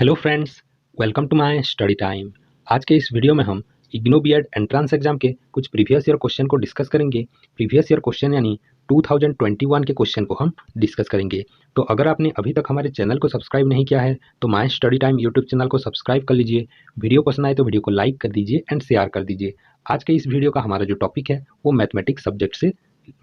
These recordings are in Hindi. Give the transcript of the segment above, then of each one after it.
Hello friends, welcome to my study time. आज के इस वीडियो में हम इग्नो बीएड एंट्रेंस एग्जाम के कुछ प्रीवियस ईयर क्वेश्चन को डिस्कस करेंगे। प्रीवियस ईयर क्वेश्चन यानी 2021 के क्वेश्चन को हम डिस्कस करेंगे। तो अगर आपने अभी तक हमारे चैनल को सब्सक्राइब नहीं किया है तो my study time YouTube channel को सब्सक्राइब कर लीजिए। वीडियो पसंद आए तो वीडियो को लाइक कर दीजिए एंड शेयर कर दीजिए। आज के इस वीडियो का हमारा जो टॉपिक है वो मैथमेटिक्स सब्जेक्ट से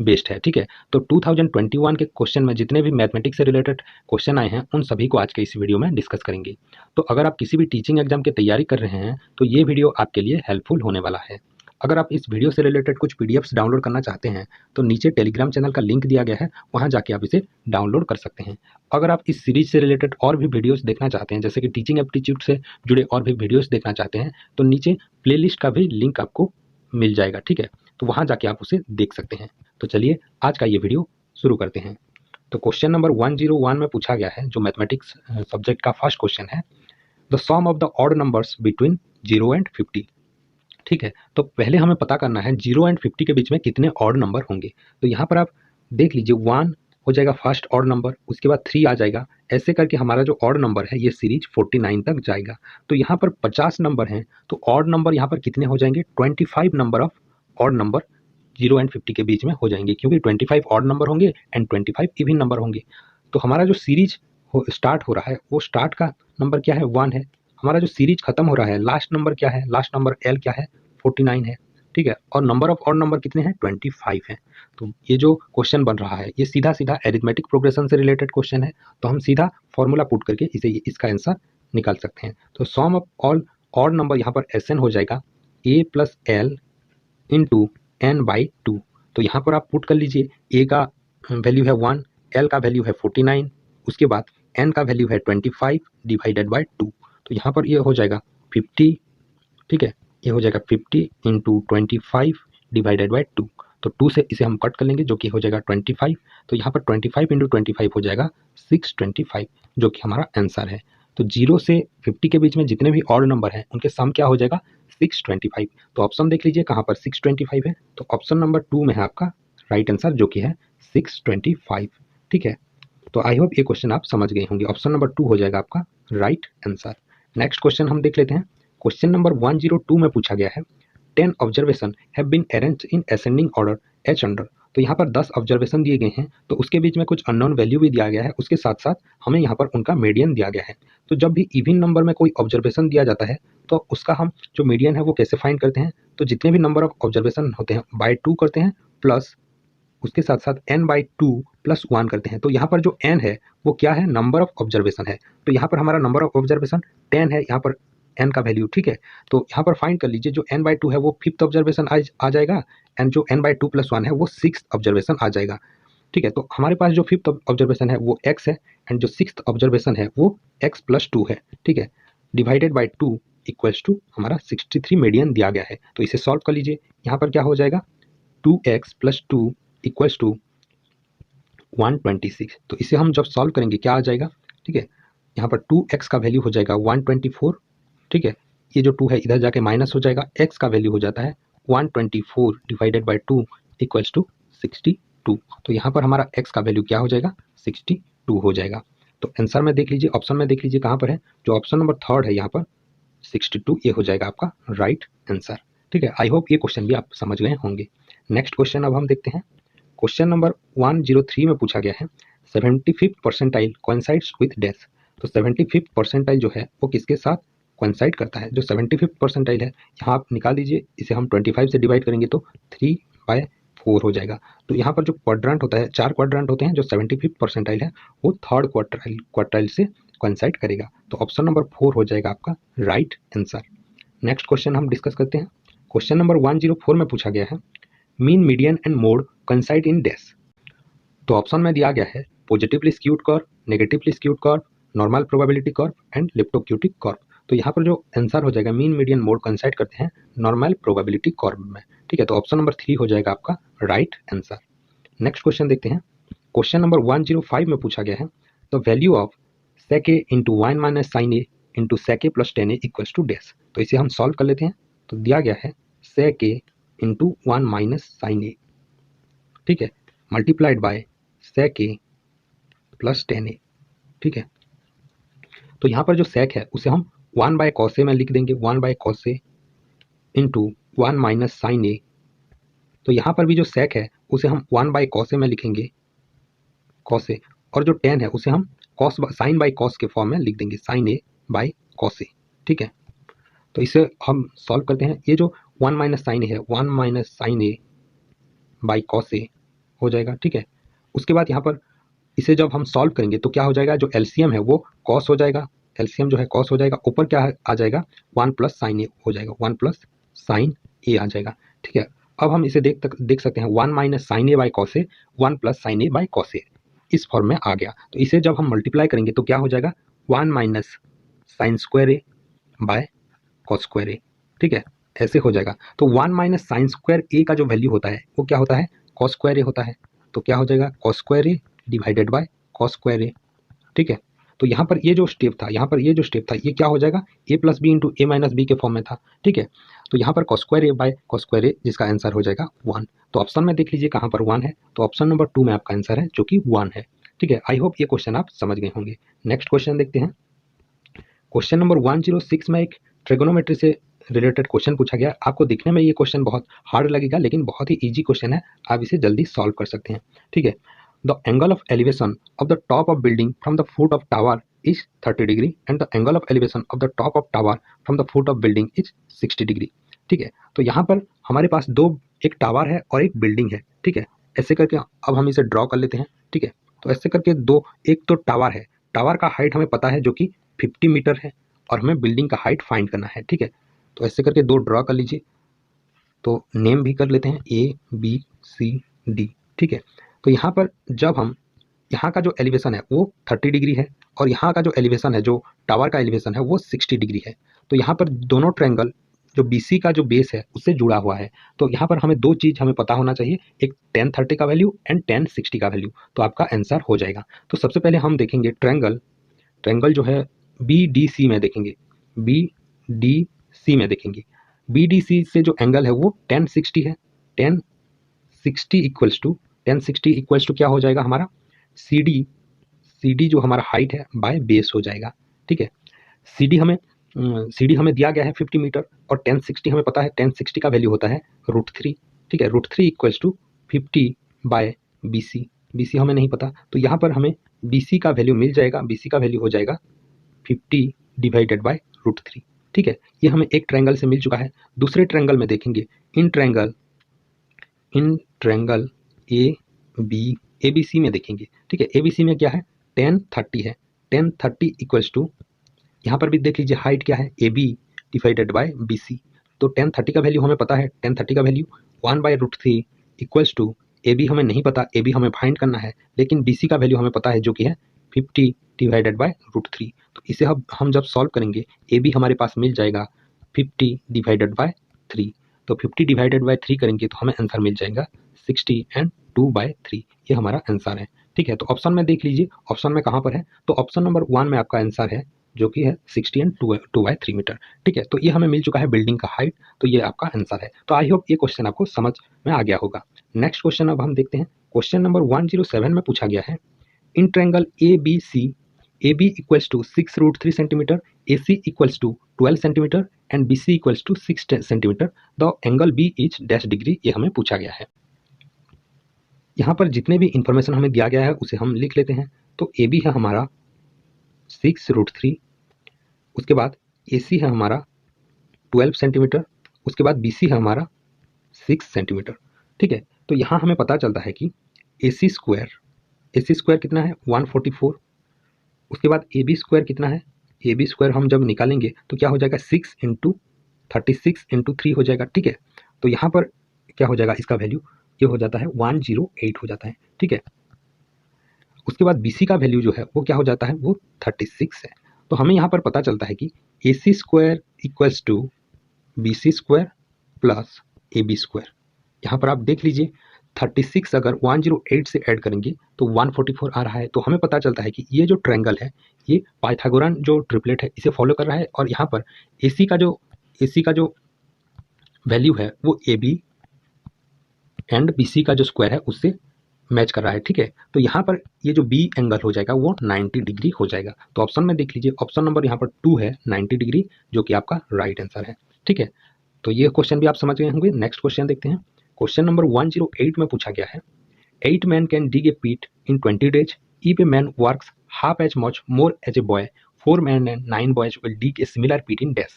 बेस्ड है, ठीक है। तो 2021 के क्वेश्चन में जितने भी मैथमेटिक्स से रिलेटेड क्वेश्चन आए हैं उन सभी को आज के इस वीडियो में डिस्कस करेंगे। तो अगर आप किसी भी टीचिंग एग्जाम की तैयारी कर रहे हैं तो ये वीडियो आपके लिए हेल्पफुल होने वाला है। अगर आप इस वीडियो से रिलेटेड कुछ पीडीएफ्स डाउनलोड करना चाहते हैं तो नीचे टेलीग्राम चैनल का लिंक दिया गया है, वहां जाके आप इसे डाउनलोड कर सकते हैं। अगर आप इस सीरीज से रिलेटेड और भी वीडियोस देखना चाहते हैं, जैसे कि टीचिंग एप्टीट्यूड से जुड़े और भी वीडियोस देखना चाहते हैं, तो नीचे प्लेलिस्ट का भी लिंक आपको मिल जाएगा, ठीक है। तो वहां जाके आप उसे देख सकते हैं। तो चलिए आज का ये वीडियो शुरू करते हैं। तो क्वेश्चन नंबर 101 में पूछा गया है, जो मैथमेटिक्स सब्जेक्ट का फर्स्ट क्वेश्चन है, the sum of the odd numbers between 0 and 50। ठीक है, तो पहले हमें पता करना है 0 एंड 50 के बीच में कितने ऑड नंबर होंगे। तो यहाँ पर आप देख लीजिए 1 हो जाएगा फर्स्ट ऑड नंबर, उसके बाद 3 आ जाएगा, ऐसे करके हमारा जो ऑड नंबर है ये सीरीज 49 तक जाएगा। तो यहाँ पर 50 नंबर हैं, तो ऑड नंबर यहाँ पर कितने हो जाएंगे? 25 number of odd number 0 and 50 के बीच में हो जाएंगे, क्योंकि 25 ऑड नंबर होंगे एंड 25 इवन नंबर होंगे। तो हमारा जो सीरीज स्टार्ट हो रहा है वो स्टार्ट का नंबर क्या है? 1 है। हमारा जो सीरीज खत्म हो रहा है लास्ट नंबर क्या है? लास्ट नंबर एल क्या है? 49 है, ठीक है। और नंबर ऑफ ऑड नंबर कितने हैं? 25 है। तो ये जो क्वेश्चन बन रहा है ये सीधा सीधा एरिथमेटिक प्रोग्रेशन से रिलेटेड क्वेश्चन है। तो हम सीधा फॉर्मूला पुट करके इसे इसका आंसर निकाल सकते हैं। तो sum of all odd number यहाँ पर एस हो जाएगा A plus L into N by 2। तो यहाँ पर आप पुट कर लीजिए, ए का वैल्यू है 1, एल का वैल्यू है 49, उसके बाद एन का वैल्यू है 25 डिवाइडेड बाई 2। तो यहाँ पर ये हो जाएगा 50, ठीक है। ये हो जाएगा 50 इंटू 25 डिवाइडेड बाई 2। तो 2 से इसे हम कट कर लेंगे जो कि हो जाएगा 25। तो यहाँ पर 25 इंटू 25 हो जाएगा 625, जो कि हमारा आंसर है। तो 0 से 50 के बीच में जितने भी ऑड नंबर हैं उनके सम क्या हो जाएगा? 625। तो ऑप्शन देख लीजिए कहाँ पर 625 है। तो ऑप्शन नंबर 2 में है आपका राइट आंसर, जो कि है 625, ठीक है। तो आई होप ये क्वेश्चन आप समझ गए होंगे। ऑप्शन नंबर 2 हो जाएगा आपका राइट आंसर। नेक्स्ट क्वेश्चन हम देख लेते हैं। क्वेश्चन नंबर 102 में पूछा गया है 10 observation have been arranged in ascending order H under. तो यहाँ पर 10 ऑब्जर्वेशन दिए गए हैं, तो उसके बीच में कुछ अननोन वैल्यू भी दिया गया है, उसके साथ साथ हमें यहाँ पर उनका मीडियन दिया गया है। तो जब भी इवन नंबर में कोई ऑब्जर्वेशन दिया जाता है तो उसका हम जो मीडियन है वो कैसे फाइंड करते हैं? तो जितने भी नंबर ऑफ ऑब्जर्वेशन होते हैं बाय 2 करते हैं, प्लस उसके साथ साथ n बाई 2 प्लस 1 करते हैं। तो यहाँ पर जो n है वो क्या है? नंबर ऑफ ऑब्जर्वेशन है। तो यहाँ पर हमारा नंबर ऑफ ऑब्जर्वेशन 10 है, यहाँ पर n का वैल्यू, ठीक है। तो यहाँ पर फाइंड कर लीजिए, जो n बाई 2 है वो 5th ऑब्जर्वेशन आ जाएगा, एंड जो n बाई 2 प्लस 1 है वो 6th ऑब्जर्वेशन आ जाएगा, ठीक है। तो हमारे पास जो 5th ऑब्जर्वेशन है वो x है, एंड जो 6th ऑब्जर्वेशन है वो x प्लस 2 है, ठीक है। डिवाइडेड बाई 2 इक्वल्स टू हमारा 63 मीडियन दिया गया है। तो इसे सॉल्व कर लीजिए। यहाँ पर क्या हो जाएगा? 2x plus 2 equals to 126। तो इसे हम जब सॉल्व करेंगे क्या आ जाएगा? ठीक है, यहाँ पर 2x का वैल्यू हो जाएगा 124, ठीक है। ये जो 2 है इधर जाके माइनस हो जाएगा, x का वैल्यू हो जाता है 124 डिवाइडेड बाई 2 इक्वल्स टू 62। तो यहाँ पर हमारा x का वैल्यू क्या हो जाएगा? 62 हो जाएगा। तो आंसर में देख लीजिए, ऑप्शन में देख लीजिए कहाँ पर है, जो ऑप्शन नंबर 3 है यहाँ पर 62, ये हो जाएगा आपका राइट आंसर, ठीक है। आई होप ये क्वेश्चन भी आप समझ गए होंगे। नेक्स्ट क्वेश्चन अब हम देखते हैं। क्वेश्चन नंबर 103 में पूछा गया है 75th percentile coincides with dash. तो 75th परसेंटाइल जो है वो किसके साथ कोइंसाइड करता है? जो 75th परसेंटाइल है यहाँ आप निकाल दीजिए, इसे हम 25 से डिवाइड करेंगे तो 3/4 हो जाएगा। तो यहाँ पर जो क्वाड्रेंट होता है, 4 क्वाड्रेंट होते हैं, जो 75th परसेंटाइल है वो 3rd क्वार्टाइल से कोइंसाइड करेगा। तो ऑप्शन नंबर 4 हो जाएगा आपका राइट आंसर। नेक्स्ट क्वेश्चन हम डिस्कस करते हैं। क्वेश्चन नंबर 104 में पूछा गया है mean median and mode coincide in dash. तो ऑप्शन में दिया गया है positively skewed curve, negatively skewed curve, normal probability curve and leptokurtic curve. तो यहाँ पर जो आंसर हो जाएगा मीन मीडियन मोड कोइंसाइड करते हैं नॉर्मल प्रोबेबिलिटी कर्व में, ठीक है। तो ऑप्शन नंबर 3 हो जाएगा आपका राइट आंसर। नेक्स्ट क्वेश्चन देखते हैं। क्वेश्चन नंबर 105 में पूछा गया है the value of sec a into 1 minus sine A into sec a plus ten A equals to dash. तो इसे हम सॉल्व कर लेते हैं। तो दिया गया है sec a into 1 minus sine A, ठीक है, multiplied by sec a plus ten A, ठीक है। तो यहाँ पर जो sec है उसे हम 1/cos a में लिख देंगे, 1/cos a into 1 minus sine A. तो यहाँ पर भी जो sec है उसे हम 1/cos a में लिखेंगे, cos a, और जो tan है उसे हम sin बाई cos के फॉर्म में लिख देंगे, sin a by cos a। ठीक है, तो इसे हम सॉल्व करते हैं। ये जो 1 माइनस साइन ए है, 1 minus sine A by cos A हो जाएगा। ठीक है, उसके बाद यहाँ पर इसे जब हम सॉल्व करेंगे तो क्या हो जाएगा, जो एलसीएम है वो कॉस हो जाएगा, एलसीएम जो है कॉस हो जाएगा, ऊपर क्या आ जाएगा 1 प्लस साइन ए हो जाएगा, 1 प्लस साइन ए आ जाएगा। ठीक है, अब हम इसे देख सकते हैं 1 minus sine A by cos A, 1 plus sine A by cos A, इस फॉर्म में आ गया। तो इसे जब हम मल्टीप्लाई करेंगे तो क्या हो जाएगा 1 minus sine square A by cos square A. ठीक है, ऐसे हो जाएगा। तो 1 माइनस साइन स्क्वायर ए का जो वैल्यू होता है वो क्या होता है, कॉस स्क्वायर ए होता है। तो क्या हो जाएगा cos square A divided by cos square A. ठीक है, तो यहाँ पर ये जो स्टेप था, ये क्या हो जाएगा A plus B into A minus B के फॉर्म में था। ठीक है, तो यहाँ पर cos square A by cos square A, जिसका आंसर हो जाएगा 1। तो ऑप्शन में देख लीजिए कहाँ पर 1 है, तो ऑप्शन नंबर 2 में आपका आंसर है जो कि 1 है। ठीक है, आई होप ये क्वेश्चन आप समझ गए होंगे। नेक्स्ट क्वेश्चन देखते हैं। क्वेश्चन नंबर 106 में एक ट्रिगोनोमेट्री से रिलेटेड क्वेश्चन पूछा गया। आपको देखने में ये क्वेश्चन बहुत हार्ड लगेगा, लेकिन बहुत ही इजी क्वेश्चन है, आप इसे जल्दी सॉल्व कर सकते हैं। ठीक है, the angle of elevation of the top of building from the foot of tower is 30 degree and the angle of elevation of the top of tower from the foot of building is 60 degree. ठीक है, तो यहाँ पर हमारे पास एक टावर है और एक बिल्डिंग है। ठीक है, ऐसे करके अब हम इसे ड्रॉ कर लेते हैं। ठीक है, तो ऐसे करके एक तो टावर है, टावर का हाइट हमें पता है जो कि 50 मीटर है, और हमें बिल्डिंग का हाइट फाइंड करना है। ठीक है, तो ऐसे करके 2 ड्रॉ कर लीजिए। तो नेम भी कर लेते हैं ए बी सी डी। ठीक है, तो यहाँ पर जब हम यहाँ का जो एलिवेशन है वो 30 डिग्री है, और यहाँ का जो एलिवेशन है, जो टावर का एलिवेशन है वो 60 डिग्री है। तो यहाँ पर दोनों ट्रायंगल जो BC का जो बेस है उससे जुड़ा हुआ है। तो यहाँ पर हमें 2 चीज़ हमें पता होना चाहिए, एक tan 30 का वैल्यू एंड tan 60 का वैल्यू, तो आपका आंसर हो जाएगा। तो सबसे पहले हम देखेंगे ट्रायंगल जो है BDC में देखेंगे, BDC में देखेंगे। BDC से जो एंगल है वो tan 60 है। tan 60 इक्वल्स टू क्या हो जाएगा हमारा CD जो हमारा हाइट है बाय बेस हो जाएगा। ठीक है, CD हमें दिया गया है 50 मीटर, और tan 60 हमें पता है, tan 60 का वैल्यू होता है √3। ठीक है, √3 इक्वल्स टू 50 बाय BC हमें नहीं पता, तो यहाँ पर हमें BC का वैल्यू मिल जाएगा, BC का वैल्यू हो जाएगा 50 डिवाइडेड बाय √3। ठीक है, ये हमें एक ट्रायंगल से मिल चुका है। दूसरे ट्रायंगल में देखेंगे, इन ट्रायंगल ABC में देखेंगे। ठीक है, ABC में क्या है, tan 30 है, tan 30 इक्वल्स टू, यहाँ पर भी देख लीजिए हाइट क्या है, AB डिवाइडेड बाय BC। तो tan 30 का वैल्यू हमें पता है, tan 30 का वैल्यू 1/√3 इक्वल्स टू, AB हमें नहीं पता, AB हमें फाइंड करना है, लेकिन BC का वैल्यू हमें पता है जो कि है 50 डिवाइडेड बाय √3। तो इसे हम जब सॉल्व करेंगे AB हमारे पास मिल जाएगा 50 डिवाइडेड बाय 3। तो 50 डिवाइडेड बाय 3 करेंगे तो हमें आंसर मिल जाएगा 60 एंड 2/3, ये हमारा आंसर है। ठीक है, तो ऑप्शन में देख लीजिए, ऑप्शन में कहाँ पर है, तो ऑप्शन नंबर 1 में आपका आंसर है जो कि है 60 एंड 2/3 मीटर। ठीक है, तो ये हमें मिल चुका है बिल्डिंग का हाइट, तो ये आपका आंसर है। तो आई होप ये क्वेश्चन आपको समझ में आ गया होगा। नेक्स्ट क्वेश्चन अब हम देखते हैं। क्वेश्चन नंबर 107 में पूछा गया है, in triangle ABC, AB equals to 6√3 centimetre, AC equals to 12 centimetre and BC equals to 6 centimetre, the angle B is dash degree, ये हमें पूछा गया है। यहाँ पर जितने भी इंफॉर्मेशन हमें दिया गया है उसे हम लिख लेते हैं। तो AB है हमारा 6√3, उसके बाद AC है हमारा 12 सेंटीमीटर, उसके बाद BC है हमारा 6 सेंटीमीटर। ठीक है, तो यहाँ हमें पता चलता है कि AC स्क्वायर कितना है 144, उसके बाद AB स्क्वायर कितना है, AB स्क्वायर हम जब निकालेंगे तो क्या हो जाएगा 6 इंटू 36 इंटू 3 हो जाएगा। ठीक है, तो यहाँ पर क्या हो जाएगा, इसका वैल्यू ये हो जाता है 108 हो जाता है। ठीक है, उसके बाद BC का वैल्यू जो है वो क्या हो जाता है, वो 36 है। तो हमें यहाँ पर पता चलता है कि AC square equals to BC square plus AB square. यहाँ पर आप देख लीजिए 36 अगर 108 से ऐड करेंगे तो 144 आ रहा है। तो हमें पता चलता है कि ये जो ट्रायंगल है ये पाइथागोरन जो ट्रिपलेट है इसे फॉलो कर रहा है, और यहाँ पर AC का जो वैल्यू है वो AB एंड BC का जो स्क्वायर है उससे मैच कर रहा है, ठीक है। तो यहाँ पर ये जो बी एंगल हो जाएगा वो 90 डिग्री हो जाएगा। तो ऑप्शन में देख लीजिए, ऑप्शन नंबर यहाँ पर 2 है 90 डिग्री, जो कि आपका राइट आंसर है, ठीक है। तो ये क्वेश्चन भी आप समझ गए होंगे। नेक्स्ट क्वेश्चन देखते हैं। क्वेश्चन नंबर 108 में पूछा गया है, 8 men can dig a pit in 20 days. If a man works half as much more as a boy, 4 men and 9 boys will dig a similar pit in days.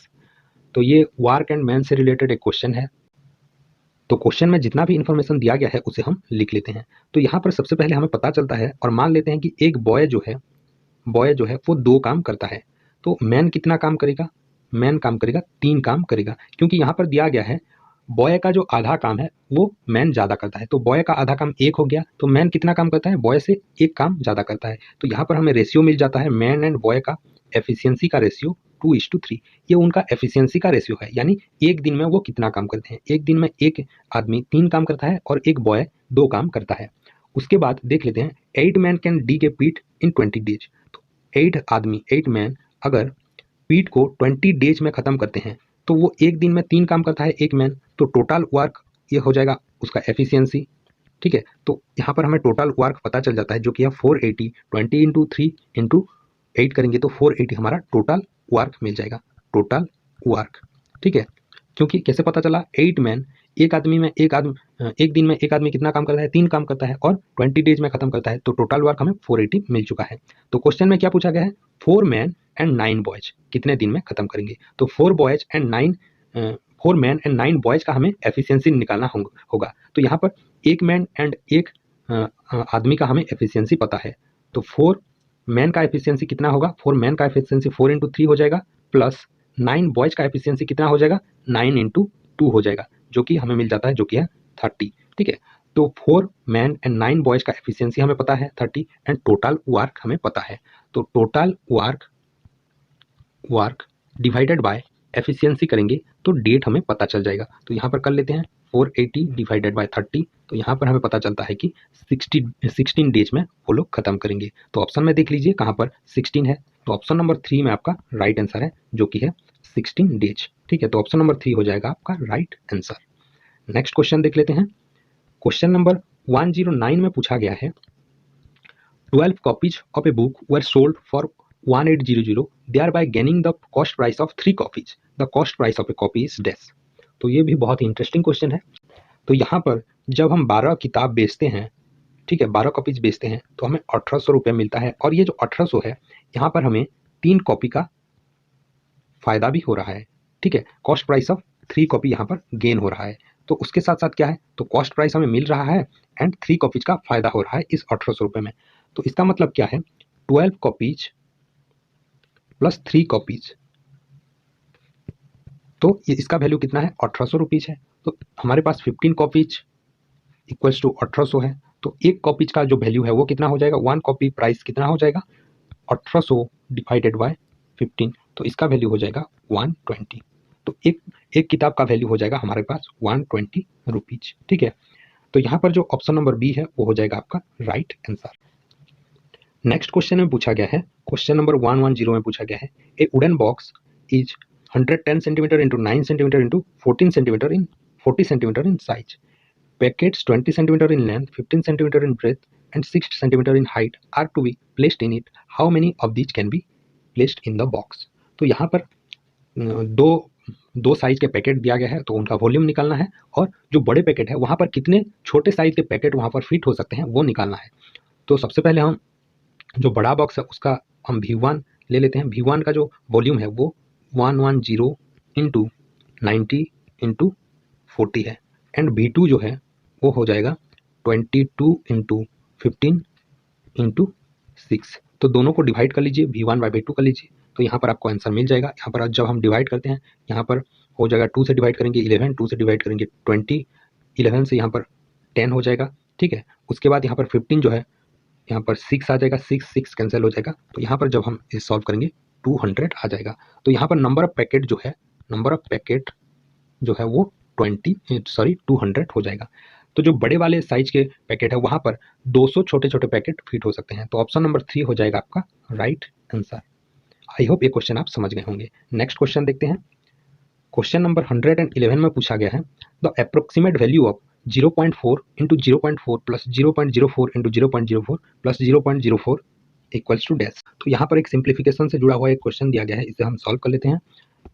तो ये वर्क एंड मैन से रिलेटेड एक क्वेश्चन है। तो क्वेश्चन में जितना भी इंफॉर्मेशन दिया गया है उसे हम लिख लेते हैं। तो यहाँ पर सबसे पहले हमें पता चलता है और मान लेते हैं कि एक बॉय जो है वो 2 काम करता है। तो मैन कितना काम करेगा? मैन काम करेगा 3 काम करेगा, क्योंकि यहाँ पर दिया गया है बॉय का जो आधा काम है वो मैन ज़्यादा करता है। तो बॉय का आधा काम 1 हो गया, तो मैन कितना काम करता है? बॉय से 1 काम ज़्यादा करता है। तो यहाँ पर हमें रेशियो मिल जाता है मैन एंड बॉय का एफिशिएंसी का रेशियो 2:3। ये उनका एफिशिएंसी का रेशियो है, यानी एक दिन में वो कितना काम करते हैं। एक दिन में एक आदमी 3 काम करता है और एक बॉय 2 काम करता है। उसके बाद देख लेते हैं 8 man can dig a pit in 20 days. तो 8 मैन अगर पीट को 20 डेज में ख़त्म करते हैं तो वो एक दिन में 3 काम करता है एक मैन, तो टोटल वर्क ये हो जाएगा उसका एफिशिएंसी, ठीक है। तो यहाँ पर हमें टोटल वर्क पता चल जाता है, जो कि है 480। 20 इंटू 3 इंटू 8 करेंगे तो 480 हमारा टोटल वर्क मिल जाएगा, टोटल वर्क, ठीक है। क्योंकि कैसे पता चला? 8 मैन एक दिन में एक आदमी कितना काम करता है? 3 काम करता है और 20 डेज में खत्म करता है, तो टोटल वर्क हमें 480 मिल चुका है। तो क्वेश्चन में क्या पूछा गया है? 4 मैन एंड 9 बॉयज कितने दिन में खत्म करेंगे? तो 4 मैन एंड 9 बॉयज का हमें एफिशिएंसी निकालना होगा। तो यहाँ पर एक मैन एंड एक आदमी का हमें एफिशिएंसी पता है। तो 4 मैन का एफिशिएंसी कितना होगा? 4 मैन का एफिशिएंसी 4 इंटू 3 हो जाएगा, प्लस 9 बॉयज का एफिशिएंसी कितना हो जाएगा? 9 इंटू 2 हो जाएगा, जो कि हमें मिल जाता है, जो कि है 30, ठीक है। तो 4 मैन एंड 9 बॉयज का एफिशिएंसी हमें पता है 30 एंड टोटल वर्क हमें पता है। तो total work divided by efficiency करेंगे तो डेट हमें पता चल जाएगा। तो यहाँ पर कर लेते हैं 480 डिवाइडेड बाय 30। तो यहाँ पर हमें पता चलता है कि 16 डेज में वो लोग खत्म करेंगे। तो ऑप्शन में देख लीजिए कहाँ पर 16 है, तो ऑप्शन नंबर 3 में आपका राइट आंसर है, जो कि है 16 डेज, ठीक है। तो ऑप्शन नंबर 3 हो जाएगा आपका राइट आंसर। नेक्स्ट क्वेश्चन देख लेते हैं। क्वेश्चन नंबर 109 में पूछा गया है, 12 copies of a book were sold for 1800, thereby gaining the cost price of 3 copies. The cost price of a copy is dash. तो ये भी बहुत ही इंटरेस्टिंग क्वेश्चन है। तो यहाँ पर जब हम 12 किताब बेचते हैं, ठीक है, 12 कॉपीज बेचते हैं तो हमें 1800 रुपये मिलता है, और ये जो 1800 है यहाँ पर हमें 3 कॉपी का फायदा भी हो रहा है, ठीक है। कॉस्ट प्राइस ऑफ 3 कॉपी यहाँ पर गेन हो रहा है। तो उसके साथ साथ क्या है, तो कॉस्ट प्राइस हमें मिल रहा है एंड 3 कॉपीज का फायदा हो रहा है इस 1800 रुपये में। तो इसका मतलब क्या है? 12 कॉपीज प्लस 3 कॉपीज, तो ये इसका वैल्यू कितना है? 1800 रुपीज है। तो हमारे पास 15 कॉपीज इक्वल्स टू 1800 है। तो एक कॉपीज का जो वैल्यू है वो कितना हो जाएगा? 1 कॉपी प्राइस कितना हो जाएगा? 1800 डिवाइडेड बाय 15, तो इसका वैल्यू हो जाएगा 120। तो एक किताब का वैल्यू हो जाएगा हमारे पास 120 रुपीज, ठीक है। तो यहाँ पर जो ऑप्शन नंबर बी है वो हो जाएगा आपका राइट आंसर। नेक्स्ट क्वेश्चन में पूछा गया है, क्वेश्चन नंबर 110 में पूछा गया है, ए wooden box is 110 centimetre into 9 centimetre into 14 centimetre in 40 centimetre in size. Packets 20 centimeter in length, 15 centimeter in breadth, and 6 centimeter in height are to be placed in it. How many of these can be placed in the box? तो यहाँ पर दो साइज के पैकेट दिया गया है, तो उनका वॉल्यूम निकालना है, और जो बड़े पैकेट है वहाँ पर कितने छोटे साइज के पैकेट वहाँ पर फिट हो सकते हैं वो निकालना है। तो सबसे पहले हम जो बड़ा बॉक्स है उसका हम V1 ले लेते हैं। V1 का जो वॉल्यूम है वो 110 इंटू 90 इंटू 40 है, एंड V2 जो है वो हो जाएगा 22 इंटू 15 इंटू 6। तो दोनों को डिवाइड कर लीजिए, V1 बाई V2 कर लीजिए, तो यहाँ पर आपको आंसर मिल जाएगा। यहाँ पर जब हम डिवाइड करते हैं, यहाँ पर हो जाएगा 2 से डिवाइड करेंगे 11, 2 से डिवाइड करेंगे 20, 11 से यहाँ पर 10 हो जाएगा, ठीक है। उसके बाद यहाँ पर 15 जो है यहाँ पर 6 आ जाएगा, 6 कैंसिल हो जाएगा, तो यहाँ पर जब हम इसे सॉल्व करेंगे 200 आ जाएगा। तो यहाँ पर नंबर ऑफ पैकेट जो है वो 200 हो जाएगा। तो जो बड़े वाले साइज के पैकेट है वहाँ पर 200 छोटे छोटे पैकेट फिट हो सकते हैं। तो ऑप्शन नंबर 3 हो जाएगा आपका राइट आंसर। आई होप ये क्वेश्चन आप समझ गए होंगे। नेक्स्ट क्वेश्चन देखते हैं। क्वेश्चन नंबर 111 में पूछा गया है, the approximate value of 0.4 into 0.4 plus 0.04 into 0.04 plus 0.04 equals to dash. तो यहाँ पर एक सिंप्लीफिकेशन से जुड़ा हुआ एक क्वेश्चन दिया गया है, इसे हम सॉल्व कर लेते हैं।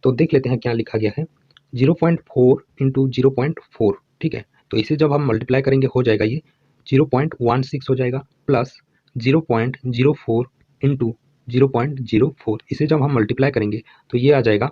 तो देख लेते हैं क्या लिखा गया है। 0.4 इंटू 0.4, ठीक है, तो इसे जब हम मल्टीप्लाई करेंगे हो जाएगा ये 0.16 हो जाएगा, प्लस 0.04 इंटू 0.04, इसे जब हम मल्टीप्लाई करेंगे तो ये आ जाएगा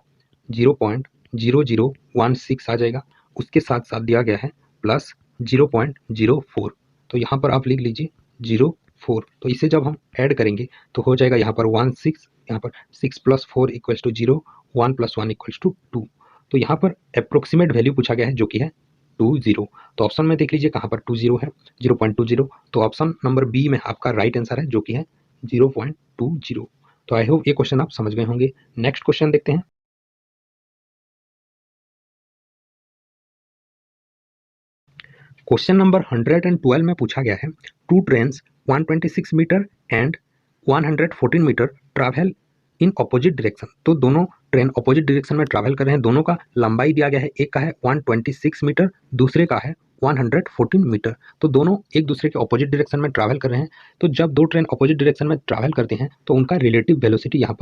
0.0016 आ जाएगा। उसके साथ साथ दिया गया है प्लस 0.04, तो यहाँ पर आप लिख लीजिए 04। तो इसे जब हम ऐड करेंगे तो हो जाएगा यहाँ पर 16, यहाँ पर 6 plus 4 equals to 0, 1 plus 1 equals to 2। तो यहाँ पर अप्रोक्सीमेट वैल्यू पूछा गया है जो कि है 20। तो ऑप्शन में देख लीजिए कहाँ पर 20 है, 0.20। तो ऑप्शन नंबर बी में आपका राइट आंसर है जो कि है 0.20। तो आई होप ये क्वेश्चन आप समझ गए होंगे। नेक्स्ट क्वेश्चन देखते हैं। क्वेश्चन नंबर 112 में पूछा गया है, two trains 126 metre and 114 metre travel in opposite direction. तो दोनों ट्रेन अपोजिट डायरेक्शन में ट्रैवल कर रहे हैं, दोनों का लंबाई दिया गया है, एक का है 126 मीटर, दूसरे का है 114 मीटर। तो दोनों एक दूसरे के अपोजिट डायरेक्शन में ट्रैवल कर रहे हैं। तो जब दो ट्रेन अपोजिट डायरेक्शन में ट्रैवल करते हैं तो उनका रिलेटिव वेलोसिटी यहाँ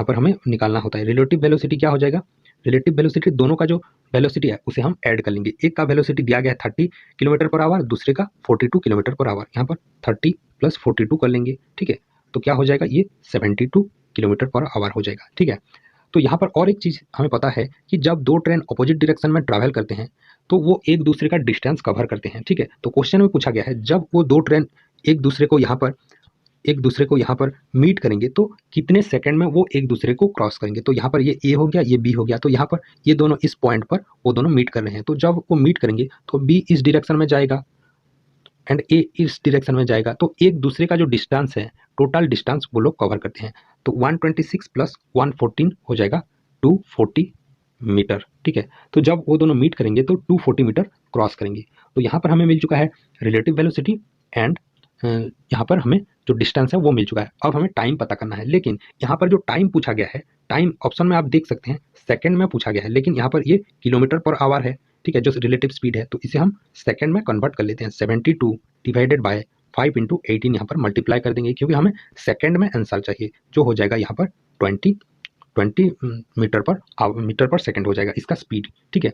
पर हमें निकालना होता है। रिलेटिव वेलोसिटी क्या हो जाएगा, रिलेटिव वेलोसिटी दोनों का जो वेलोसिटी है उसे हम ऐड कर लेंगे। एक का वेलोसिटी दिया गया है 30 किलोमीटर पर आवर, दूसरे का 42 किलोमीटर पर आवर। यहाँ पर 30 प्लस 42 कर लेंगे, ठीक है, तो क्या हो जाएगा ये 72 किलोमीटर पर आवर हो जाएगा, ठीक है। तो यहाँ पर और एक चीज़ हमें पता है कि जब दो ट्रेन अपोजिट डायरेक्शन में ट्रैवल करते हैं तो वो एक दूसरे का डिस्टेंस कवर करते हैं, ठीक है। तो क्वेश्चन में पूछा गया है जब वो दो ट्रेन एक दूसरे को यहाँ पर मीट करेंगे तो कितने सेकंड में वो एक दूसरे को क्रॉस करेंगे। तो यहाँ पर ये ए हो गया, ये बी हो गया, तो यहाँ पर ये दोनों इस पॉइंट पर वो दोनों मीट कर रहे हैं। तो जब वो मीट करेंगे तो बी इस डायरेक्शन में जाएगा एंड ए इस डायरेक्शन में जाएगा, तो एक दूसरे का जो डिस्टेंस है, टोटल डिस्टेंस वो लोग कवर करते हैं। तो 126 प्लस 114 हो जाएगा 240 मीटर, ठीक है। तो जब वो दोनों मीट करेंगे तो 240 मीटर क्रॉस करेंगे। तो यहाँ पर हमें मिल चुका है रिलेटिव वेलोसिटी एंड यहाँ पर हमें जो डिस्टेंस है वो मिल चुका है। अब हमें टाइम पता करना है, लेकिन यहाँ पर जो टाइम पूछा गया है, टाइम ऑप्शन में आप देख सकते हैं सेकंड में पूछा गया है, लेकिन यहाँ पर ये किलोमीटर पर आवर है, ठीक है, जो रिलेटिव स्पीड है। तो इसे हम सेकंड में कन्वर्ट कर लेते हैं। 72 डिवाइडेड बाय 5 इंटू 18 यहाँ पर मल्टीप्लाई कर देंगे, क्योंकि हमें सेकंड में आंसर चाहिए, जो हो जाएगा यहाँ पर 20 मीटर पर सेकंड हो जाएगा इसका स्पीड, ठीक है।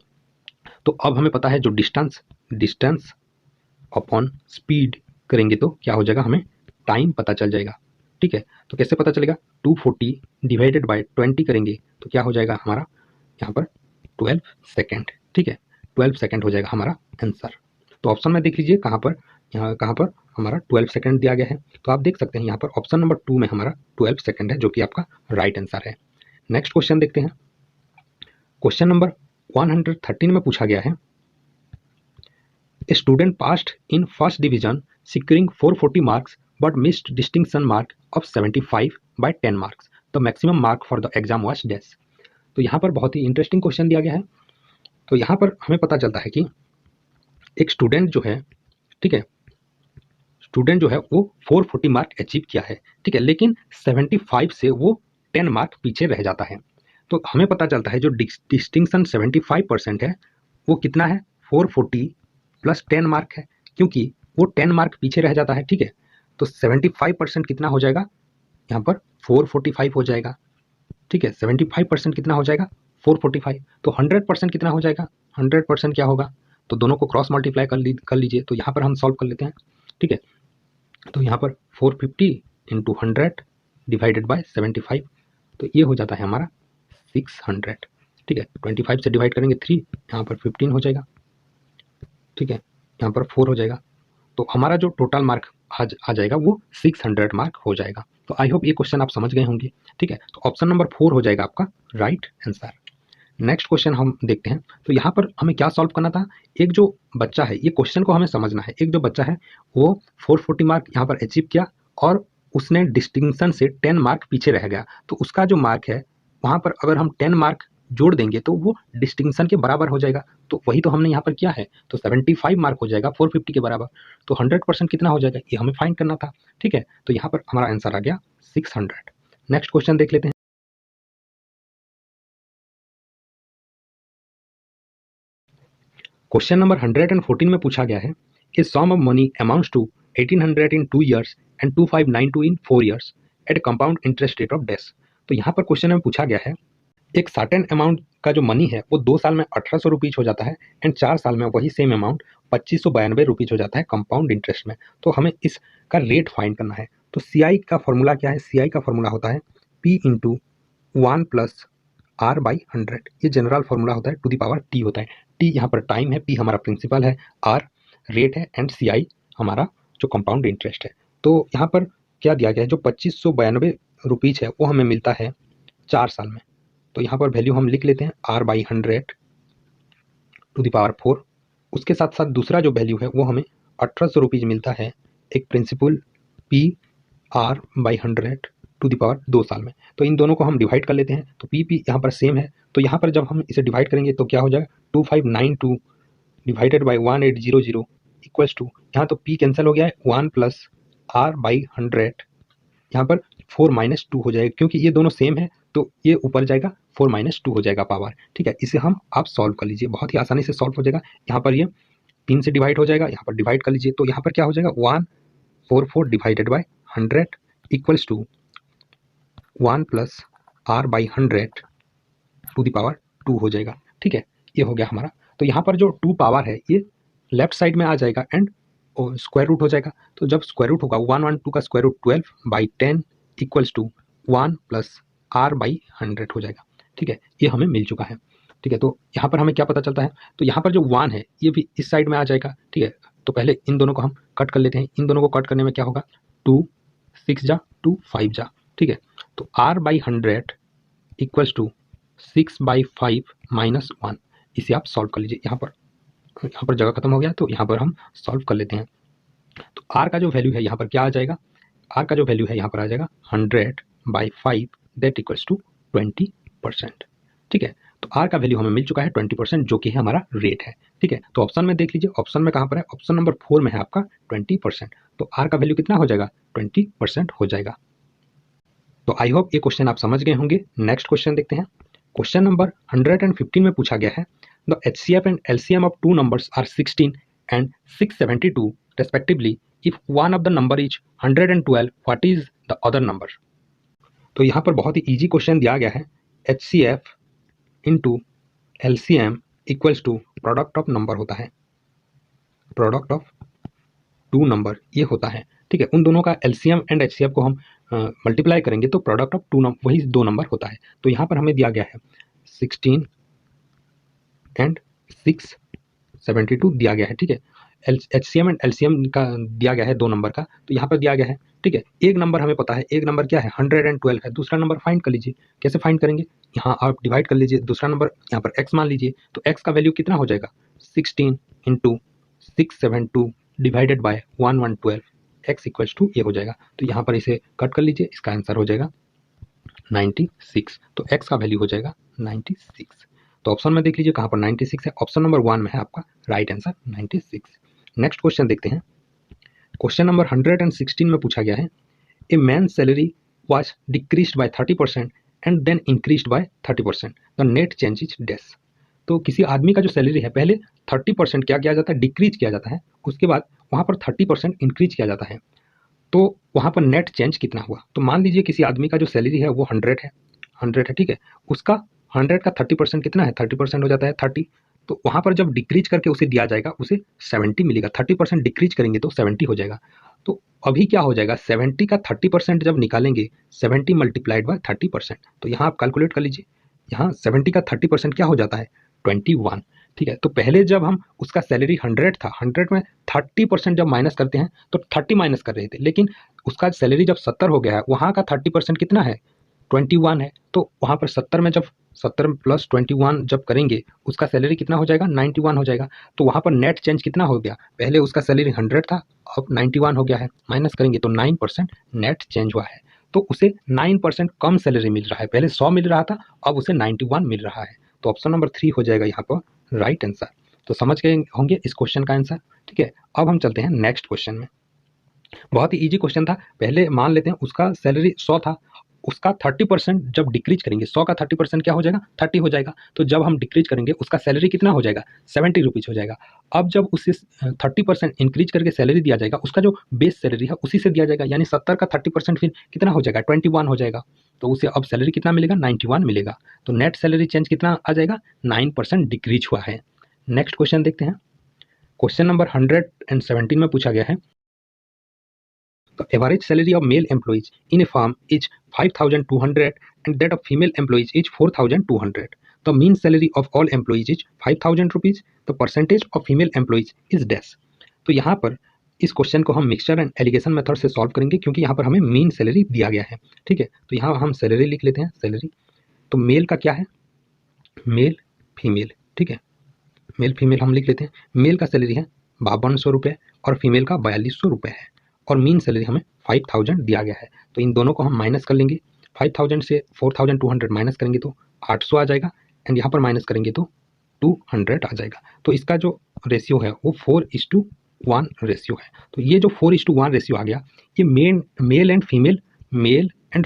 तो अब हमें पता है जो डिस्टेंस अपॉन स्पीड करेंगे तो क्या हो जाएगा, हमें टाइम पता चल जाएगा, ठीक है। तो कैसे पता चलेगा, 240 डिवाइडेड बाय 20 करेंगे तो क्या हो जाएगा हमारा यहाँ पर 12 सेकेंड, ठीक है, 12 सेकेंड हो जाएगा हमारा आंसर। तो ऑप्शन में देख लीजिए यहाँ कहाँ पर हमारा 12 सेकेंड दिया गया है। तो आप देख सकते हैं यहाँ पर ऑप्शन नंबर 2 में हमारा 12 सेकेंड है, जो कि आपका राइट आंसर है। नेक्स्ट क्वेश्चन देखते हैं। क्वेश्चन नंबर 113 में पूछा गया है, A student passed in first division securing 440 marks but missed distinction mark of 75 by 10 marks. The maximum mark for the exam was dash. तो यहाँ पर बहुत ही इंटरेस्टिंग क्वेश्चन दिया गया है। तो यहाँ पर हमें पता चलता है कि एक स्टूडेंट जो है, ठीक है, स्टूडेंट जो है वो 440 मार्क अचीव किया है, ठीक है, लेकिन 75 से वो 10 मार्क पीछे रह जाता है। तो हमें पता चलता है जो डिस्टिंक्शन 75% है वो कितना है, 440 प्लस 10 मार्क है, क्योंकि वो 10 मार्क पीछे रह जाता है, ठीक है। तो 75% कितना हो जाएगा, यहाँ पर 445 हो जाएगा, ठीक है। 75% कितना हो जाएगा, 445। तो 100% कितना हो जाएगा, 100% क्या होगा, तो दोनों को क्रॉस मल्टीप्लाई कर लीजिए। तो यहाँ पर हम सॉल्व कर लेते हैं, ठीक है। तो यहाँ पर 450 इंटू 100 डिवाइडेड बाय 75, तो ये हो जाता है हमारा 600, ठीक है। 25 से डिवाइड करेंगे 3, यहाँ पर 15 हो जाएगा, ठीक है, यहाँ पर 4 हो जाएगा। तो हमारा जो टोटल मार्क आ जाएगा वो 600 मार्क हो जाएगा। तो आई होप ये क्वेश्चन आप समझ गए होंगे, ठीक है। तो ऑप्शन नंबर 4 हो जाएगा आपका राइट आंसर। नेक्स्ट क्वेश्चन हम देखते हैं। तो यहाँ पर हमें क्या सॉल्व करना था, एक जो बच्चा है, ये क्वेश्चन को हमें समझना है। एक जो बच्चा है वो 440 मार्क यहाँ पर अचीव किया और उसने डिस्टिंक्शन से 10 मार्क पीछे रह गया। तो उसका जो मार्क है वहाँ पर अगर हम 10 मार्क जोड़ देंगे तो वो डिस्टिंक्शन के बराबर हो जाएगा। तो वही तो हमने यहाँ पर किया है। तो 75 मार्क हो जाएगा 450 के बराबर। तो 100% कितना हो जाएगा, ये हमें फाइंड करना था, ठीक है। तो यहाँ पर हमारा आंसर आ गया 600। नेक्स्ट क्वेश्चन देख लेते हैं। क्वेश्चन नंबर 114 में पूछा गया है a sum of money amounts to 1800 in 2 years and 2592 in 4 years at compound interest rate of dash. तो यहाँ पर क्वेश्चन में पूछा गया है एक सर्टेन अमाउंट का जो मनी है वो 2 साल में 1800 रुपीज हो जाता है एंड 4 साल में वही सेम अमाउंट 2592 रुपीज हो जाता है कंपाउंड इंटरेस्ट में। तो हमें इसका रेट फाइंड करना है। तो CI का फॉर्मूला क्या है? CI का फॉर्मूला होता है P into 1 plus R by 100। ये जनरल फॉर्मूला होता है, टू द पावर T होता है। T यहाँ पर टाइम है, P हमारा प्रिंसिपल है, R रेट है एंड CI हमारा जो कंपाउंड इंटरेस्ट है। तो यहाँ पर क्या दिया गया है, जो 2592 रुपीज है वो हमें मिलता है 4 साल में। तो यहाँ पर वैल्यू हम लिख लेते हैं R by 100 to the power 4। उसके साथ साथ दूसरा जो वैल्यू है वो हमें 1800 रुपीज मिलता है, एक principal P R by 100 to the power 2 साल में। तो इन दोनों को हम डिवाइड कर लेते हैं। तो P यहाँ पर सेम है, तो यहाँ पर जब हम इसे डिवाइड करेंगे तो क्या हो जाएगा, 2592 डिवाइडेड बाई 1800 इक्वल्स टू, यहाँ तो P कैंसिल हो गया है, 1 प्लस R बाई 100, यहाँ पर 4 माइनस 2 हो जाएगा, क्योंकि ये दोनों सेम है तो ये ऊपर जाएगा, 4 माइनस 2 हो जाएगा पावर। ठीक है, इसे हम आप सॉल्व कर लीजिए, बहुत ही आसानी से सॉल्व हो जाएगा। यहाँ पर ये 3 से डिवाइड हो जाएगा, यहाँ पर डिवाइड कर लीजिए, तो यहाँ पर क्या हो जाएगा, 144 divided by 100 equals to 1 plus R by 100 to the power 2 हो जाएगा। ठीक है, ये हो गया हमारा। तो यहाँ पर जो 2 पावर है ये लेफ्ट साइड में आ जाएगा एंड स्क्वायर रूट हो जाएगा। तो जब स्क्वायर रूट होगा 112 का square root 12 by 10 equals to 1 plus R by 100 हो जाएगा। ठीक है, ये हमें मिल चुका है। ठीक है, तो यहाँ पर हमें क्या पता चलता है, तो यहाँ पर जो 1 है ये भी इस साइड में आ जाएगा। ठीक है, तो पहले इन दोनों को हम कट कर लेते हैं। इन दोनों को कट करने में क्या होगा, 2 6 जा 2 5 जा। ठीक है, तो R by 100 equals to 6 by 5 minus 1। इसे आप सॉल्व कर लीजिए। यहाँ पर जगह खत्म हो गया, तो यहाँ पर हम सॉल्व कर लेते हैं। तो R का जो वैल्यू है यहाँ पर क्या आ जाएगा, R का जो वैल्यू है यहाँ पर आ जाएगा 100 बाई 5 दैट इक्वल्स टू 20%। ठीक है, तो R का वैल्यू हमें मिल चुका है 20%, जो कि है हमारा रेट है। ठीक है, तो ऑप्शन में देख लीजिए, ऑप्शन में कहाँ पर है, ऑप्शन नंबर 4 में है आपका 20%। तो R का वैल्यू कितना हो जाएगा, 20% हो जाएगा। तो आई होप ये क्वेश्चन आप समझ गए होंगे। नेक्स्ट क्वेश्चन देखते हैं। क्वेश्चन नंबर 115 में पूछा गया है the HCF and LCM of 2 numbers are 16 एंड 672 respectively if one of the number is 112 what is the other number। तो यहाँ पर बहुत ही इजी क्वेश्चन दिया गया है, HCF into LCM equals to product of number होता है, प्रोडक्ट ऑफ 2 नंबर ये होता है। ठीक है, उन दोनों का LCM एंड HCF को हम मल्टीप्लाई करेंगे तो प्रोडक्ट ऑफ 2 नंबर वही 2 नंबर होता है। तो यहाँ पर हमें दिया गया है 16 एंड 672 दिया गया है। ठीक है, HCM एंड LCM का दिया गया है 2 नंबर का, तो यहाँ पर दिया गया है। ठीक है, एक नंबर हमें पता है, एक नंबर क्या है 112 है, दूसरा नंबर फाइंड कर लीजिए। कैसे फाइंड करेंगे, यहाँ आप डिवाइड कर लीजिए, दूसरा नंबर यहाँ पर x मान लीजिए, तो x का वैल्यू कितना हो जाएगा, 16 into 672 divided by 112 x equals to ये हो जाएगा। तो यहाँ पर इसे कट कर लीजिए, इसका आंसर हो जाएगा 96। तो x का वैल्यू हो जाएगा 96। तो ऑप्शन में देख लीजिए कहाँ पर 96 है, ऑप्शन नंबर 1 में है आपका राइट आंसर 96। नेक्स्ट क्वेश्चन देखते हैं। क्वेश्चन नंबर 116 में पूछा गया है a man salary was decreased by 30% and then increased by 30%, the net change is dash. तो किसी आदमी का जो सैलरी है पहले 30% क्या किया जाता है, डिक्रीज किया जाता है, उसके बाद वहाँ पर 30% इंक्रीज किया जाता है। तो वहाँ पर नेट चेंज कितना हुआ, तो मान लीजिए किसी आदमी का जो सैलरी है वो 100 है। ठीक है, उसका 100 का 30% कितना है, 30% हो जाता है 30। तो वहाँ पर जब डिक्रीज करके उसे दिया जाएगा उसे 70 मिलेगा, 30% डिक्रीज करेंगे तो 70 हो जाएगा। तो अभी क्या हो जाएगा, 70 का 30% जब निकालेंगे 70 मल्टीप्लाइड बाय 30%, तो यहाँ आप कैलकुलेट कर लीजिए, यहाँ 70 का 30% क्या हो जाता है 21। ठीक है, तो पहले जब हम उसका सैलरी 100 था, 100 में 30% जब माइनस करते हैं तो 30 माइनस कर रहे थे, लेकिन उसका सैलरी जब 70 हो गया है, वहाँ का 30% कितना है 21 है। तो वहाँ पर 70 में जब 70 प्लस 21 जब करेंगे उसका सैलरी कितना हो जाएगा 91 हो जाएगा। तो वहाँ पर नेट चेंज कितना हो गया, पहले उसका सैलरी 100 था अब 91 हो गया है, माइनस करेंगे तो 9% नेट चेंज हुआ है। तो उसे 9% कम सैलरी मिल रहा है, पहले 100 मिल रहा था अब उसे 91 मिल रहा है। तो ऑप्शन नंबर 3 हो जाएगा यहाँ पर राइट आंसर। तो समझ गए होंगे इस क्वेश्चन का आंसर। ठीक है, अब हम चलते हैं नेक्स्ट क्वेश्चन में। बहुत ही इजी क्वेश्चन था, पहले मान लेते हैं उसका सैलरी 100 था, उसका 30% जब डिक्रीज करेंगे, 100 का 30% क्या हो जाएगा, 30 हो जाएगा। तो जब हम डिक्रीज करेंगे उसका सैलरी कितना हो जाएगा, 70 रुपीज़ हो जाएगा। अब जब उससे 30% इंक्रीज करके सैलरी दिया जाएगा, उसका जो बेस सैलरी है उसी से दिया जाएगा, यानी 70 का 30% फिर कितना हो जाएगा, 21 हो जाएगा। तो उसे अब सैलरी कितना मिलेगा, 91 मिलेगा। तो नेट सैलरी चेंज कितना आ जाएगा, 9% डिक्रीज हुआ है। नेक्स्ट क्वेश्चन देखते हैं। क्वेश्चन नंबर 117 में पूछा गया है, the average salary of male employees in a firm is 5,200 and that of female employees is 4,200. The mean salary of all employees is 5,000 rupees. The percentage of female employees is dash. तो यहाँ पर इस क्वेश्चन को हम मिक्सचर एंड एलिगेशन मेथड से सॉल्व करेंगे, क्योंकि यहाँ पर हमें मीन सैलरी दिया गया है। ठीक है, तो यहाँ हम सैलरी लिख लेते हैं। सैलरी तो मेल का क्या है, मेल फीमेल। ठीक है, मेल फीमेल हम लिख लेते हैं। मेल का सैलरी है 5200 रुपये और फीमेल का 4200 रुपये है, और मीन सैलरी हमें 5000 दिया गया है। तो इन दोनों को हम माइनस कर लेंगे। 5000 से 4200 माइनस करेंगे तो 800 आ जाएगा, एंड यहाँ पर माइनस करेंगे तो 200 आ जाएगा। तो इसका जो रेशियो है वो 4:1 रेशियो है। तो ये जो 4:1 रेशियो आ गया, ये मेल एंड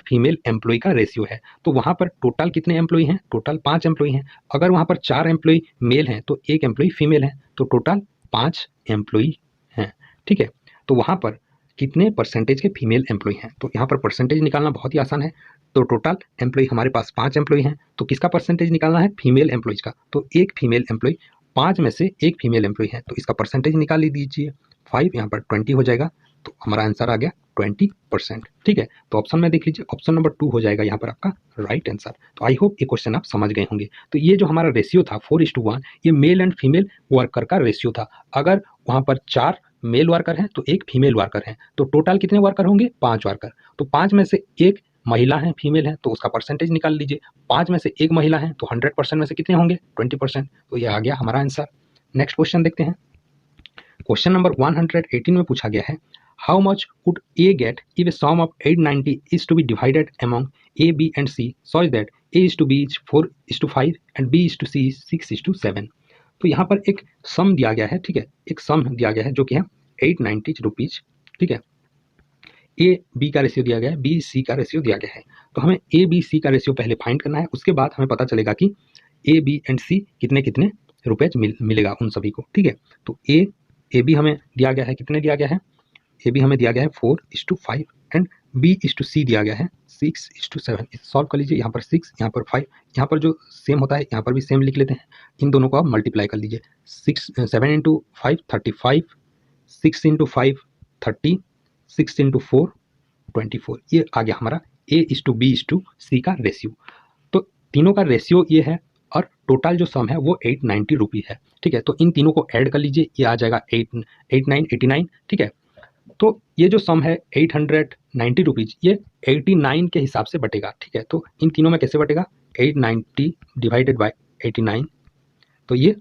फीमेल एम्प्लॉय का रेशियो है। तो वहाँ पर टोटल कितने एम्प्लॉय हैं, टोटल 5 एम्प्लॉय हैं। अगर वहाँ पर 4 एम्प्लॉय मेल हैं तो 1 एम्प्लॉय फीमेल है, तो टोटल 5 एम्प्लॉय हैं। ठीक है, तो वहाँ पर कितने परसेंटेज के फीमेल एम्प्लॉय हैं, तो यहाँ पर परसेंटेज निकालना बहुत ही आसान है। तो टोटल एम्प्लॉय हमारे पास 5 एम्प्लॉय हैं, तो किसका परसेंटेज निकालना है, फीमेल एम्प्लॉयज का। तो एक फीमेल एम्प्लॉय, 5 में से एक फीमेल एम्प्लॉय है, तो इसका परसेंटेज निकाल लीजिए। 5 यहाँ पर 20 हो जाएगा, तो हमारा आंसर आ गया 20%। ठीक है, तो ऑप्शन में देख लीजिए, ऑप्शन नंबर 2 हो जाएगा यहाँ पर आपका राइट आंसर। तो आई होप ये क्वेश्चन आप समझ गए होंगे। तो ये जो हमारा रेशियो था 4:1, ये मेल एंड फीमेल वर्कर का रेशियो था। अगर वहाँ पर 4 मेल वर्कर हैं तो एक फीमेल वर्कर है, तो टोटल कितने वर्कर होंगे, 5 वर्कर। तो 5 में से एक महिला है, फीमेल है, तो उसका परसेंटेज निकाल लीजिए। 5 में से एक महिला है तो 100% में से कितने होंगे, 20%। तो ये आ गया हमारा आंसर। नेक्स्ट क्वेश्चन देखते हैं। क्वेश्चन नंबर 118 में पूछा गया है, how much would A get if a sum of 890 is to be divided among A, B and C such that A is to B 4:5 and B is to C 6:7। तो यहाँ पर एक सम दिया गया है। ठीक है, एक सम दिया गया है जो कि है 890 रुपीज। ठीक है, ए बी का रेशियो दिया गया है, बी सी का रेशियो दिया गया है। तो हमें ए बी सी का रेशियो पहले फाइंड करना है, उसके बाद हमें पता चलेगा कि ए बी एंड सी कितने कितने रुपए मिलेगा उन सभी को। ठीक है, तो ए बी हमें दिया गया है, कितने दिया गया है, ए बी हमें दिया गया है 4:5 एंड बी इज टू सी दिया गया है 6:7। सॉल्व कर लीजिए, यहाँ पर 6, यहाँ पर 5, यहाँ पर जो सेम होता है यहाँ पर भी सेम लिख लेते हैं। इन दोनों को आप मल्टीप्लाई कर लीजिए। 7 × 5 35, 6 × 5 30, 6 × 4 24। ये आ गया हमारा A:B:C का रेशियो। तो तीनों का रेशियो ये है, और टोटल जो सम है वो 890 रुपी है। ठीक है, तो इन तीनों को ऐड कर लीजिए, ये आ जाएगा 89। ठीक है, तो ये जो सम है 890 रुपीज़, ये 89 के हिसाब से बटेगा। ठीक है, तो इन तीनों में कैसे बटेगा, 890 डिवाइडेड बाय 89, तो ये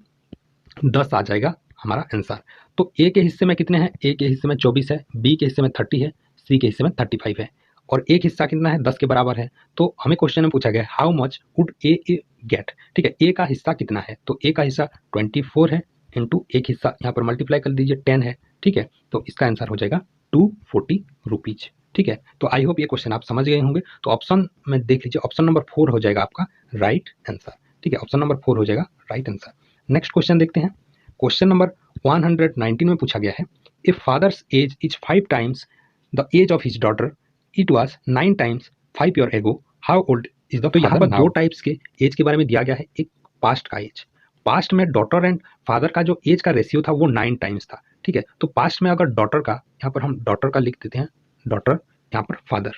10 आ जाएगा हमारा आंसर। तो ए के हिस्से में कितने हैं, ए के हिस्से में 24 है, बी के हिस्से में 30 है, सी के हिस्से में 35 है, और एक हिस्सा कितना है, 10 के बराबर है। तो हमें क्वेश्चन में पूछा गया how much would A get. ठीक है, ए का हिस्सा कितना है, तो ए का हिस्सा 24 है, इंटू एक हिस्सा यहाँ पर मल्टीप्लाई कर दीजिए 10 है। ठीक है, तो इसका आंसर हो जाएगा 240 रुपीज। ठीक है, तो आई होप ये क्वेश्चन आप समझ गए होंगे। तो ऑप्शन में देख लीजिए, ऑप्शन नंबर 4 हो जाएगा आपका राइट आंसर। ठीक है, ऑप्शन नंबर 4 हो जाएगा राइट आंसर। नेक्स्ट क्वेश्चन देखते हैं। क्वेश्चन नंबर 119 में पूछा गया है, if father's age is 5 times the age of his daughter, it was 9 times 5 year ago, how old is the. तो यहाँ पर 2 टाइप्स के एज के बारे में दिया गया है। एक पास्ट का एज, पास्ट में डॉटर एंड फादर का जो एज का रेशियो था वो 9 टाइम्स था। ठीक है, तो पास्ट में अगर डॉटर का, यहाँ पर हम डॉटर का लिख देते हैं, डॉटर यहाँ पर फादर।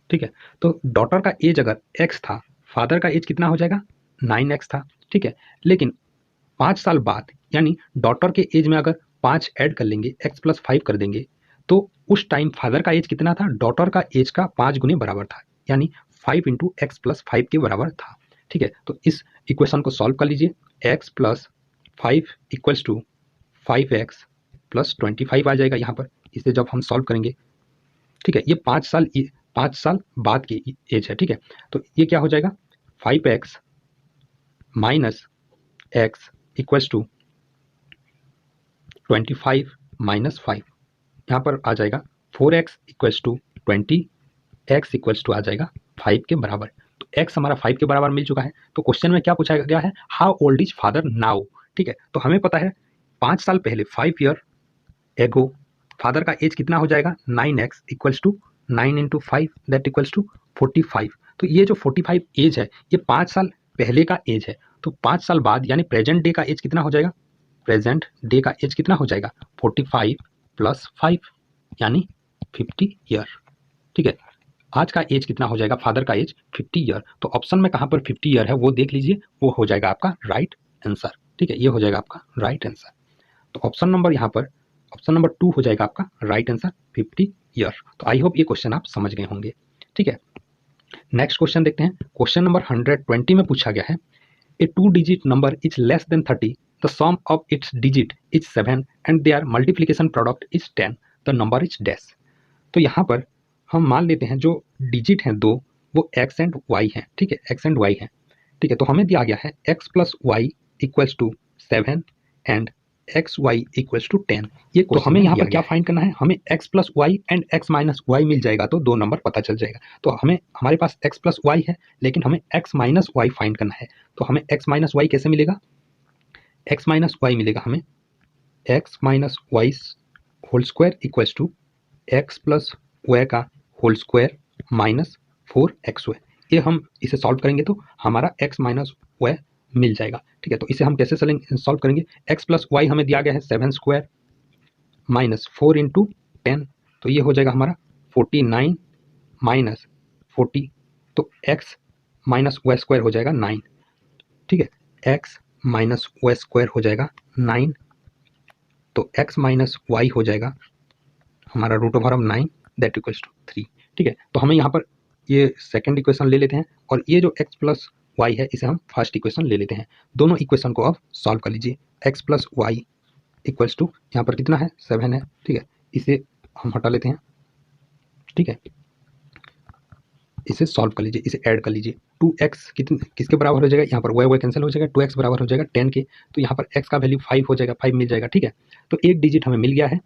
ठीक है, तो डॉटर का एज अगर x था, फादर का एज कितना हो जाएगा, 9x था। ठीक है, लेकिन 5 साल बाद, यानी डॉटर के एज में अगर 5 ऐड कर लेंगे, x + 5 कर देंगे, तो उस टाइम फादर का एज कितना था, डॉटर का एज का 5 गुने बराबर था, यानी 5 × x + 5 के बराबर था। ठीक है, तो इस इक्वेशन को सॉल्व कर लीजिए। x + 5 = 5x + 25 आ जाएगा यहाँ पर, इसे जब हम सॉल्व करेंगे। ठीक है, ये 5 साल बाद की एज है। ठीक है, तो ये क्या हो जाएगा, 5x - x = 25 - 5, यहाँ पर आ जाएगा 4x = 20, x इक्वल्स टू आ जाएगा 5 के बराबर। तो x हमारा 5 के बराबर मिल चुका है। तो क्वेश्चन में क्या पूछा गया है, how old is father now. ठीक है, तो हमें पता है 5 साल पहले 5 ईयर एगो फादर का एज कितना हो जाएगा 9x equals to 9 into 5 that equals to 45। तो ये जो 45 एज है ये 5 साल पहले का एज है। तो 5 साल बाद यानी प्रेजेंट डे का एज कितना हो जाएगा, प्रेजेंट डे का एज कितना हो जाएगा 45 प्लस 5 यानी 50 ईयर। ठीक है, आज का एज कितना हो जाएगा, फादर का एज 50 ईयर। तो ऑप्शन में कहाँ पर 50 ईयर है वो देख लीजिए, वो हो जाएगा आपका राइट आंसर। ठीक है, ये हो जाएगा आपका राइट आंसर। तो ऑप्शन नंबर यहाँ पर ऑप्शन नंबर 2 हो जाएगा आपका राइट आंसर 50 ईयर। तो आई होप ये क्वेश्चन आप समझ गए होंगे। ठीक है, नेक्स्ट क्वेश्चन देखते हैं। क्वेश्चन नंबर 120 में पूछा गया है, a 2 digit number is less than 30, the sum of its digit is 7 and their multiplication product is 10, the number is dash. तो यहाँ पर हम मान लेते हैं जो डिजिट हैं दो वो x एंड y हैं। ठीक है, x एंड y हैं। ठीक है, तो हमें दिया गया है x plus Y equals to 7 and X Y equals to 10। ये तो हमें यहाँ पर क्या फाइंड करना है, हमें x plus Y and x minus Y मिल जाएगा तो दो नंबर पता चल जाएगा। तो हमारे पास x प्लस वाई है लेकिन हमें x माइनस वाई फाइंड करना है। तो हमें x माइनस वाई कैसे मिलेगा, x माइनस वाई मिलेगा हमें x minus Y whole square equals to x plus Y का होल स्क्वायर माइनस 4xy। ये हम इसे सॉल्व करेंगे तो हमारा x माइनस वाई मिल जाएगा। ठीक है, तो इसे हम कैसे सॉल्व करेंगे, x प्लस वाई हमें दिया गया है 7 स्क्वायर माइनस 4 इंटू 10, तो ये हो जाएगा हमारा 49 माइनस 40, तो x माइनस वाई स्क्वायर हो जाएगा 9। ठीक है, x माइनस वाई स्क्वायर हो जाएगा 9, तो x माइनस वाई हो जाएगा हमारा root over of 9 that equals to 3। ठीक है, तो हमें यहाँ पर ये सेकंड इक्वेशन ले लेते हैं और ये जो x प्लस वाई है इसे हम फर्स्ट इक्वेशन ले लेते हैं। दोनों इक्वेशन को अब सॉल्व कर लीजिए। x plus Y equals to यहाँ पर कितना है 7 है। ठीक है, इसे हम हटा लेते हैं। ठीक है, इसे सॉल्व कर लीजिए, इसे ऐड कर लीजिए। 2x किसके बराबर हो जाएगा, यहाँ पर y कैंसिल हो जाएगा, 2x बराबर हो जाएगा 10 के, तो यहाँ पर x का वैल्यू 5 हो जाएगा, 5 मिल जाएगा। ठीक है, तो एक डिजिट हमें मिल गया है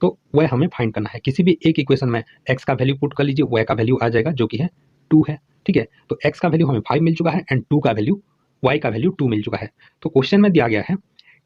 तो वह हमें फाइंड करना है। किसी भी एक इक्वेशन में x का वैल्यू पुट कर लीजिए, y का वैल्यू आ जाएगा जो कि है 2 है। ठीक है, तो x का वैल्यू हमें 5 मिल चुका है एंड 2 का वैल्यू y का वैल्यू 2 मिल चुका है। तो क्वेश्चन में दिया गया है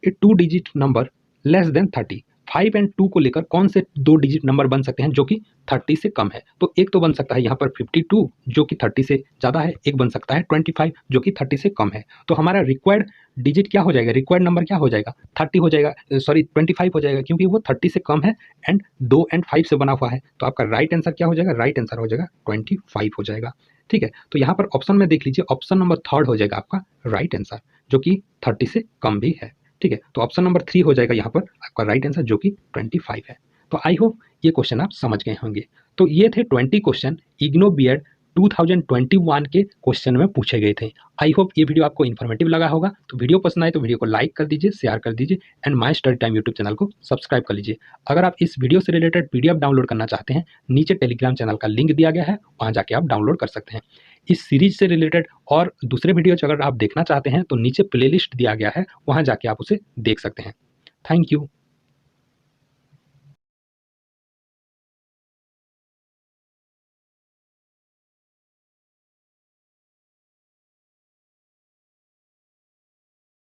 a 2 digit number less than 30, 5 and 2 को लेकर कौन से 2 डिजिट नंबर बन सकते हैं जो कि 30 से कम है। तो एक तो बन सकता है यहाँ पर 52 जो कि 30 से ज़्यादा है, एक बन सकता है 25 जो कि 30 से कम है। तो हमारा रिक्वायर्ड डिजिट क्या हो जाएगा, रिक्वायर्ड नंबर क्या हो जाएगा 30 हो जाएगा, सॉरी 25 हो जाएगा क्योंकि वो 30 से कम है एंड 2 एंड 5 से बना हुआ है। तो आपका राइट आंसर क्या हो जाएगा, राइट आंसर हो जाएगा 25 हो जाएगा। ठीक है, तो यहाँ पर ऑप्शन में देख लीजिए, ऑप्शन नंबर 3 हो जाएगा आपका राइट आंसर जो कि 30 से कम भी है। ठीक है, तो ऑप्शन नंबर 3 हो जाएगा यहाँ पर आपका राइट आंसर जो कि 25 है। तो आई होप ये क्वेश्चन आप समझ गए होंगे। तो ये थे 20 क्वेश्चन इग्नो बीएड 2021 के क्वेश्चन में पूछे गए थे। आई होप ये वीडियो आपको इन्फॉर्मेटिव लगा होगा। तो वीडियो पसंद आए तो वीडियो को लाइक कर दीजिए, शेयर कर दीजिए and my study time YouTube channel को सब्सक्राइब कर लीजिए। अगर आप इस वीडियो से रिलेटेड PDF डाउनलोड करना चाहते हैं, नीचे टेलीग्राम चैनल का लिंक दिया गया है, वहाँ जाके आप डाउनलोड कर सकते हैं। इस सीरीज से रिलेटेड और दूसरे वीडियोज अगर आप देखना चाहते हैं तो नीचे प्लेलिस्ट दिया गया है, वहाँ जाके आप उसे देख सकते हैं। Thank you.